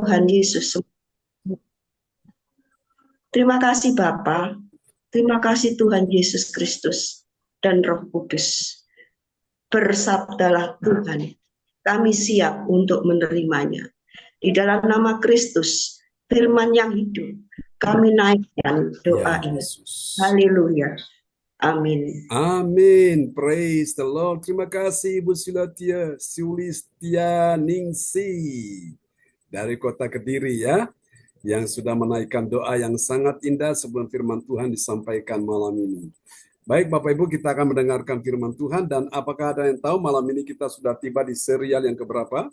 Tuhan Yesus. Terima kasih Bapa, terima kasih Tuhan Yesus Kristus dan Roh Kudus. Bersabdalah Tuhan, kami siap untuk menerimanya. Di dalam nama Kristus, firman yang hidup, kami naikkan doa ini. Haleluya. Amin. Amin. Praise the Lord. Terima kasih Ibu Sulistia Ningsi dari Kota Kediri ya, yang sudah menaikkan doa yang sangat indah sebelum firman Tuhan disampaikan malam ini. Baik Bapak Ibu, kita akan mendengarkan firman Tuhan, dan apakah ada yang tahu malam ini kita sudah tiba di serial yang keberapa?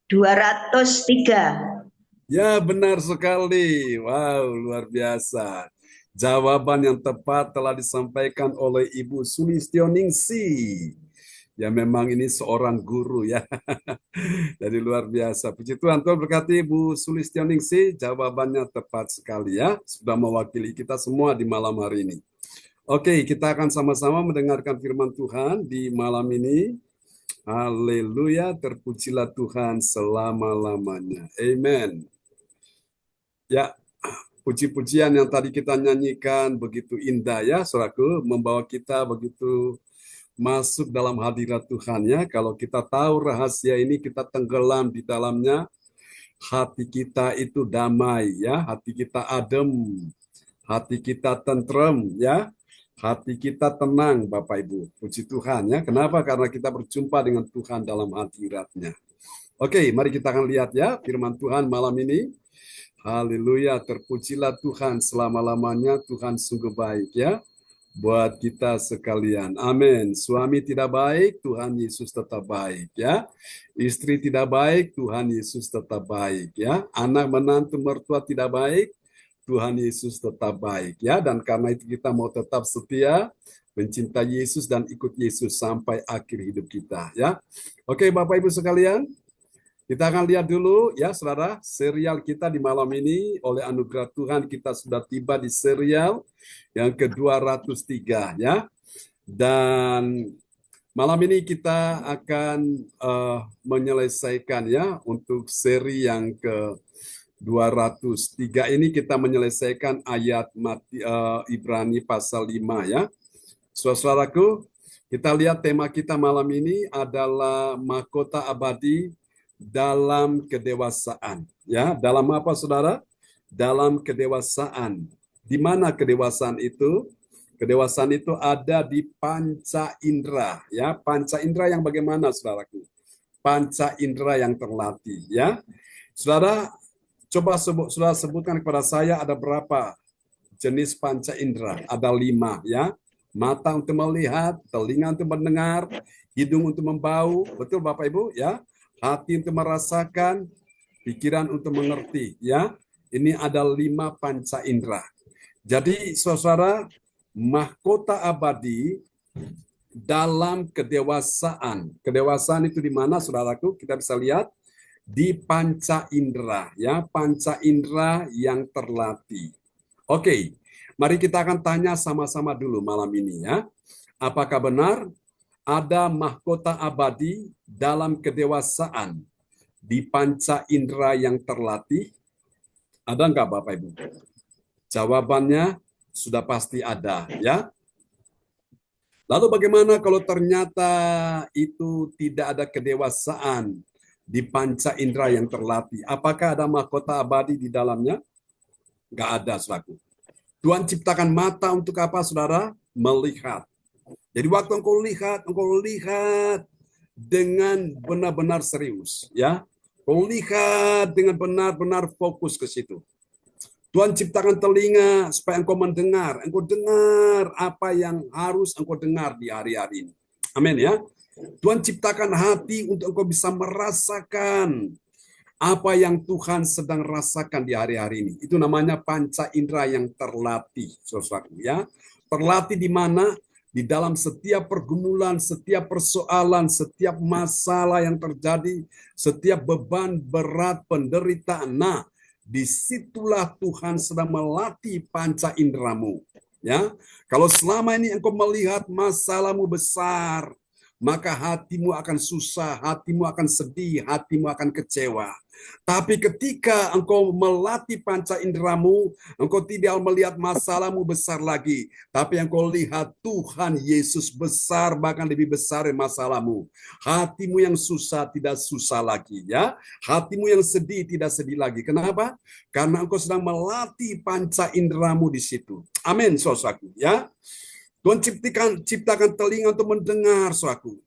203. Ya, benar sekali. Wow, luar biasa. Jawaban yang tepat telah disampaikan oleh Ibu Sulistioningsi. Ya, memang ini seorang guru ya. Jadi luar biasa. Puji Tuhan, Tuhan berkati Ibu Sulistioningsi. Jawabannya tepat sekali ya. Sudah mewakili kita semua di malam hari ini. Oke, kita akan sama-sama mendengarkan firman Tuhan di malam ini. Haleluya, terpujilah Tuhan selama-lamanya. Amen. Ya, puji-pujian yang tadi kita nyanyikan begitu indah ya, saudaraku, membawa kita begitu masuk dalam hadirat Tuhan ya. Kalau kita tahu rahasia ini, kita tenggelam di dalamnya, hati kita itu damai ya, hati kita adem, hati kita tentrem ya, hati kita tenang Bapak Ibu. Puji Tuhan ya. Kenapa? Karena kita berjumpa dengan Tuhan dalam hadirat-Nya. Oke, mari kita akan lihat ya firman Tuhan malam ini. Haleluya, terpujilah Tuhan selama-lamanya. Tuhan sungguh baik ya buat kita sekalian. Amin. Suami tidak baik, Tuhan Yesus tetap baik ya. Istri tidak baik, Tuhan Yesus tetap baik ya. Anak menantu mertua tidak baik, Tuhan Yesus tetap baik ya. Dan karena itu kita mau tetap setia, mencintai Yesus dan ikut Yesus sampai akhir hidup kita ya. Oke Bapak Ibu sekalian, kita akan lihat dulu ya saudara, serial kita di malam ini oleh anugerah Tuhan kita sudah tiba di serial yang ke-203 ya. Dan malam ini kita akan menyelesaikan ya untuk seri yang ke-203 ini, kita menyelesaikan ayat Ibrani pasal 5 ya. Saudaraku, kita lihat tema kita malam ini adalah mahkota abadi dalam kedewasaan ya. Dalam apa saudara? Dalam kedewasaan. Di mana kedewasaan itu? Kedewasaan itu ada di panca indera ya. Panca indera yang bagaimana saudaraku? Panca indera yang terlatih ya. Saudara, coba saudara sebutkan kepada saya ada berapa jenis panca indera? Ada 5 ya. Mata untuk melihat, telinga untuk mendengar, hidung untuk membau, betul Bapak Ibu ya. Hati untuk merasakan, pikiran untuk mengerti ya. Ini ada 5 panca indera. Jadi saudara, mahkota abadi dalam kedewasaan. Kedewasaan itu di mana saudaraku? Kita bisa lihat di panca indera ya, panca indera yang terlatih. Oke, mari kita akan tanya sama-sama dulu malam ini ya. Apakah benar ada mahkota abadi dalam kedewasaan di panca indera yang terlatih? Ada enggak Bapak Ibu? Jawabannya sudah pasti ada ya. Lalu bagaimana kalau ternyata itu tidak ada kedewasaan di panca indera yang terlatih? Apakah ada mahkota abadi di dalamnya? Enggak ada, saudaraku. Tuhan ciptakan mata untuk apa, saudara? Melihat. Jadi waktu engkau lihat dengan benar-benar serius, ya. Engkau lihat dengan benar-benar fokus ke situ. Tuhan ciptakan telinga supaya engkau mendengar, engkau dengar apa yang harus engkau dengar di hari-hari ini. Amin ya. Tuhan ciptakan hati untuk engkau bisa merasakan apa yang Tuhan sedang rasakan di hari-hari ini. Itu namanya panca indera yang terlatih, saudaraku ya. Terlatih di mana? Di dalam setiap pergumulan, setiap persoalan, setiap masalah yang terjadi, setiap beban berat, penderitaan. Nah, disitulah Tuhan sedang melatih panca inderamu. Ya, kalau selama ini engkau melihat masalahmu besar, maka hatimu akan susah, hatimu akan sedih, hatimu akan kecewa. Tapi ketika engkau melatih panca inderamu, engkau tidak melihat masalahmu besar lagi, tapi engkau lihat Tuhan Yesus besar, bahkan lebih besar dari masalahmu. Hatimu yang susah tidak susah lagi, ya. Hatimu yang sedih tidak sedih lagi. Kenapa? Karena engkau sedang melatih panca inderamu di situ. Amin, saudaraku, ya. Tuhan ciptakan telinga untuk mendengar, saudaraku.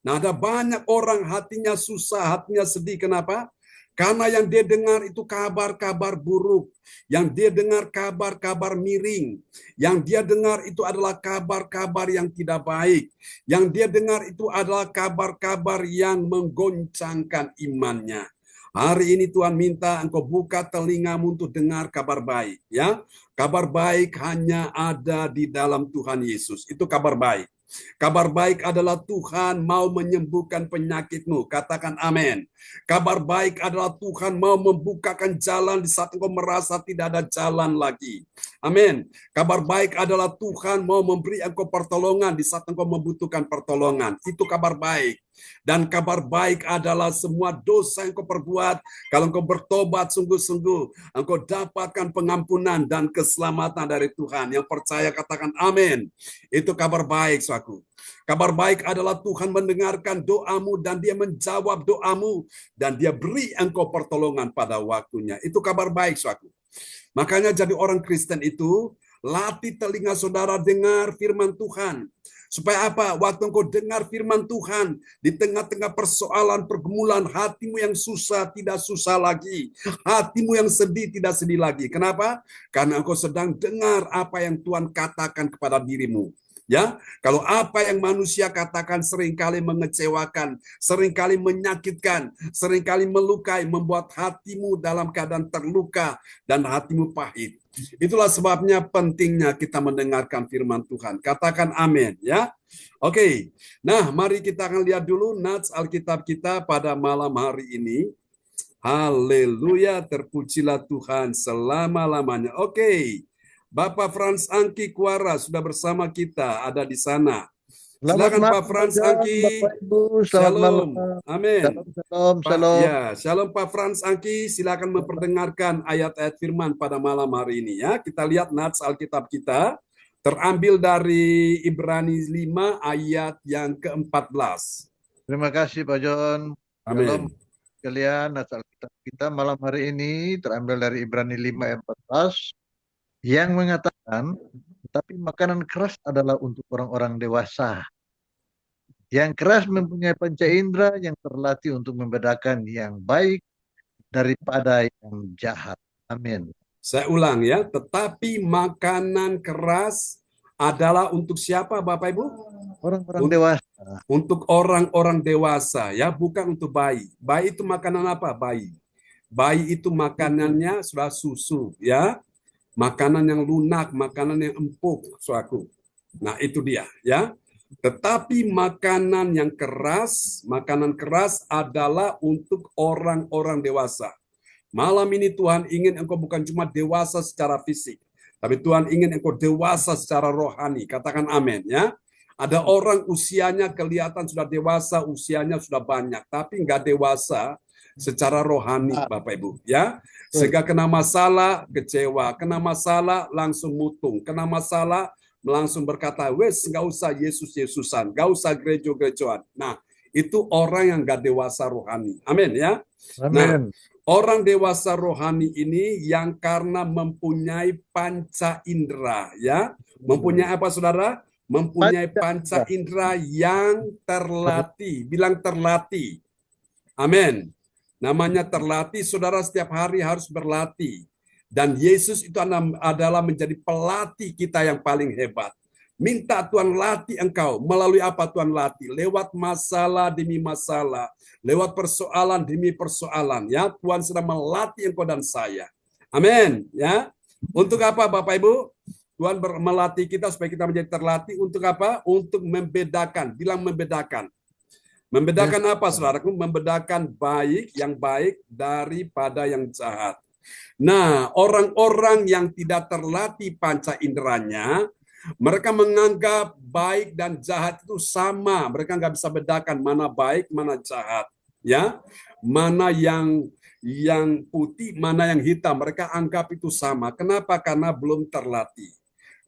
Nah, ada banyak orang hatinya susah, hatinya sedih. Kenapa? Karena yang dia dengar itu kabar-kabar buruk. Yang dia dengar kabar-kabar miring. Yang dia dengar itu adalah kabar-kabar yang tidak baik. Yang dia dengar itu adalah kabar-kabar yang menggoncangkan imannya. Hari ini Tuhan minta engkau buka telingamu untuk dengar kabar baik. Ya, kabar baik hanya ada di dalam Tuhan Yesus. Itu kabar baik. Kabar baik adalah Tuhan mau menyembuhkan penyakitmu. Katakan amin. Kabar baik adalah Tuhan mau membukakan jalan di saat engkau merasa tidak ada jalan lagi. Amin. Kabar baik adalah Tuhan mau memberi engkau pertolongan di saat engkau membutuhkan pertolongan. Itu kabar baik. Dan kabar baik adalah semua dosa yang kau perbuat, kalau engkau bertobat sungguh-sungguh, engkau dapatkan pengampunan dan keselamatan dari Tuhan. Yang percaya katakan amin. Itu kabar baik, saudaraku. Kabar baik adalah Tuhan mendengarkan doamu dan dia menjawab doamu dan dia beri engkau pertolongan pada waktunya. Itu kabar baik, saudaraku. Makanya jadi orang Kristen itu, latih telinga saudara dengar firman Tuhan. Supaya apa? Waktu engkau dengar firman Tuhan, di tengah-tengah persoalan, pergumulan, hatimu yang susah tidak susah lagi. Hatimu yang sedih tidak sedih lagi. Kenapa? Karena engkau sedang dengar apa yang Tuhan katakan kepada dirimu. Ya, kalau apa yang manusia katakan seringkali mengecewakan, seringkali menyakitkan, seringkali melukai, membuat hatimu dalam keadaan terluka dan hatimu pahit. Itulah sebabnya pentingnya kita mendengarkan firman Tuhan. Katakan amin, ya. Oke. Nah, mari kita akan lihat dulu nats Alkitab kita pada malam hari ini. Haleluya, terpujilah Tuhan selama-lamanya. Oke. Bapak Frans Angki Kuara sudah bersama kita, ada di sana. Selamat Silakan malam, Pak Frans John, Angki. Bapak Ibu, selamat Shalom. malam. Amin. Shalom, Pak, shalom. ya, shalom Pak Frans Angki, silakan memperdengarkan ayat-ayat firman pada malam hari ini ya. Kita lihat nats Alkitab kita terambil dari Ibrani 5 ayat yang ke-14. Terima kasih Pak John. Shalom Amin. sekalian, nats Alkitab kita malam hari ini terambil dari Ibrani 5 ayat 14 yang mengatakan, tetapi makanan keras adalah untuk orang-orang dewasa. Yang keras mempunyai panca indera yang terlatih untuk membedakan yang baik daripada yang jahat. Amin. Saya ulang ya, tetapi makanan keras adalah untuk siapa Bapak Ibu? Orang-orang dewasa. Untuk orang-orang dewasa ya, bukan untuk bayi. Bayi itu makanan apa? Bayi. Bayi itu makanannya sudah susu ya. Makanan yang lunak, makanan yang empuk, suaku. Nah, itu dia ya. Tetapi makanan yang keras, makanan keras adalah untuk orang-orang dewasa. Malam ini Tuhan ingin engkau bukan cuma dewasa secara fisik, tapi Tuhan ingin engkau dewasa secara rohani. Katakan amin ya. Ada orang usianya kelihatan sudah dewasa, usianya sudah banyak, tapi enggak dewasa secara rohani, Bapak Ibu ya. Sehingga kena masalah kecewa, kena masalah langsung mutung, kena masalah langsung berkata, wes nggak usah Yesus-Yesusan, nggak usah gereja-gerejaan. Nah, itu orang yang nggak dewasa rohani. Amin ya. Amin. Nah, orang dewasa rohani ini yang karena mempunyai panca indera ya. Mempunyai apa saudara? Mempunyai panca indera yang terlatih. Bilang terlatih. Amin. Namanya terlatih, saudara setiap hari harus berlatih. Dan Yesus itu adalah menjadi pelatih kita yang paling hebat. Minta Tuhan latih engkau. Melalui apa Tuhan latih? Lewat masalah demi masalah. Lewat persoalan demi persoalan. Ya, Tuhan sedang melatih engkau dan saya. Amin. Ya. Untuk apa Bapak Ibu? Tuhan melatih kita supaya kita menjadi terlatih. Untuk apa? Untuk membedakan. Bilang membedakan. Membedakan apa, saudaraku? Membedakan yang baik daripada yang jahat. Nah, orang-orang yang tidak terlatih panca inderanya, Mereka menganggap baik dan jahat itu sama. Mereka nggak bisa bedakan mana baik, mana jahat. Ya, mana yang putih, mana yang hitam. Mereka anggap itu sama. Kenapa? Karena belum terlatih.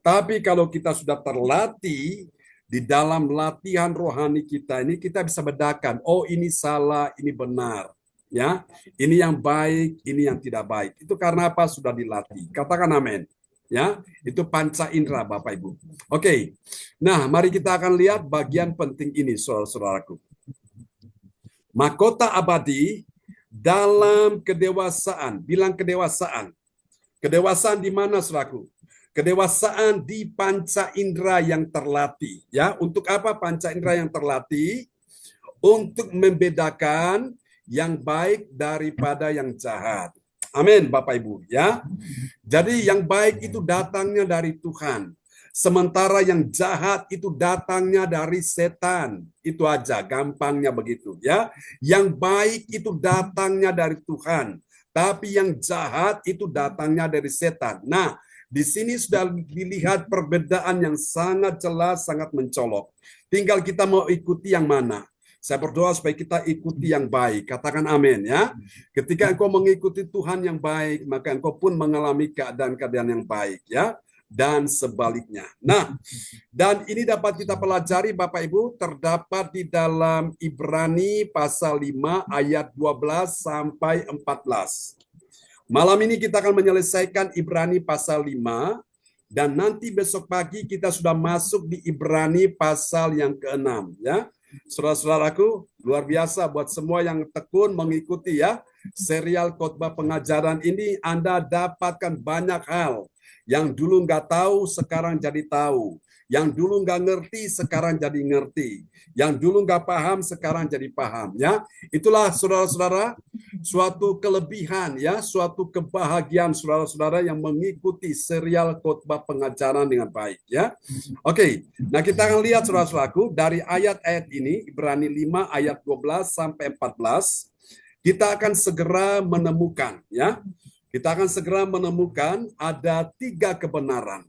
Tapi kalau kita sudah terlatih di dalam latihan rohani kita ini, kita bisa bedakan. Oh, ini salah, ini benar. Ya, ini yang baik, ini yang tidak baik. Itu karena apa? Sudah dilatih. Katakan amin. Ya, itu panca indera Bapak Ibu. Oke. Nah, mari kita akan lihat bagian penting ini, saudara-saudaraku. Mahkota abadi dalam kedewasaan. Bilang kedewasaan. Kedewasaan di mana, saudaraku? Kedewasaan di panca indera yang terlatih. Ya, untuk apa panca indera yang terlatih? Untuk membedakan yang baik daripada yang jahat. Amin, Bapak Ibu, ya. Jadi yang baik itu datangnya dari Tuhan. Sementara yang jahat itu datangnya dari setan. Itu aja, gampangnya begitu, ya. Yang baik itu datangnya dari Tuhan, tapi yang jahat itu datangnya dari setan. Nah, di sini sudah dilihat perbedaan yang sangat jelas, sangat mencolok. Tinggal kita mau ikuti yang mana. Saya berdoa supaya kita ikuti yang baik. Katakan amin ya. Ketika engkau mengikuti Tuhan yang baik, maka engkau pun mengalami keadaan-keadaan yang baik ya. Dan sebaliknya. Nah, dan ini dapat kita pelajari Bapak Ibu, terdapat di dalam Ibrani pasal 5 ayat 12 sampai 14. Malam ini kita akan menyelesaikan Ibrani pasal 5, dan nanti besok pagi kita sudah masuk di Ibrani pasal yang ke-6 ya. Saudara-saudaraku, luar biasa buat semua yang tekun mengikuti ya serial khotbah pengajaran ini. Anda dapatkan banyak hal yang dulu nggak tahu, sekarang jadi tahu. Yang dulu nggak ngerti, sekarang jadi ngerti. Yang dulu nggak paham, sekarang jadi paham. Ya, itulah saudara-saudara suatu kelebihan ya, suatu kebahagiaan saudara-saudara yang mengikuti serial khotbah pengajaran dengan baik ya. Oke, nah kita akan lihat saudara-saudaraku dari ayat-ayat ini, Ibrani 5 ayat 12 sampai 14, kita akan segera menemukan ya. Kita akan segera menemukan ada 3 kebenaran.